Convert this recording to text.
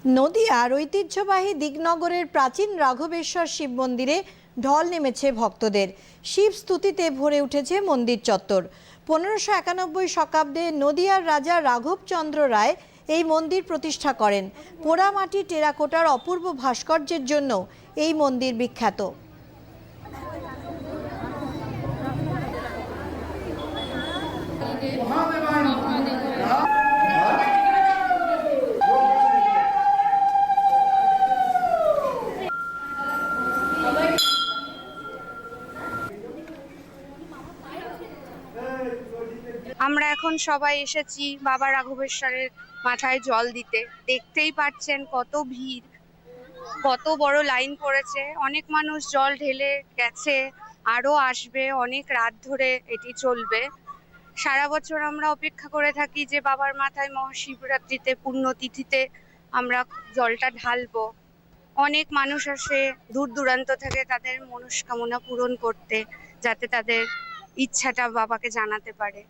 নদিয়ার ঐতিহ্যবাহী দিগনগরের প্রাচীন রাঘবেশ্বর শিব মন্দিরে ঢল নেমেছে ভক্তদের। শিব স্তুতিতে ভরে উঠেছে মন্দির চত্বর। 1591 শতাব্দে নদিয়ার রাজা রাঘবচন্দ্র রায় এই মন্দির প্রতিষ্ঠা করেন। পোড়ামাটি টেরাকোটার অপূর্ব ভাস্কর্যের জন্য এই মন্দির বিখ্যাত। আমরা এখন সবাই এসেছি বাবা রাঘবেশ্বরের মাথায় জল দিতে। দেখতেই পাচ্ছেন কত ভিড়, কত বড় লাইন পড়েছে। অনেক মানুষ জল ঢেলে গেছে, আরো আসবে। অনেক রাত ধরে এটি চলবে। সারা বছর আমরা অপেক্ষা করে থাকি যে বাবার মাথায় মহাশিবরাত্রিতে পুণ্যতিথিতে আমরা জলটা ঢালবো। অনেক মানুষ আসে দূর দূরান্ত থেকে তাদের মনস্কামনা পূরণ করতে, যাতে তাদের ইচ্ছাটা বাবাকে জানাতে পারে।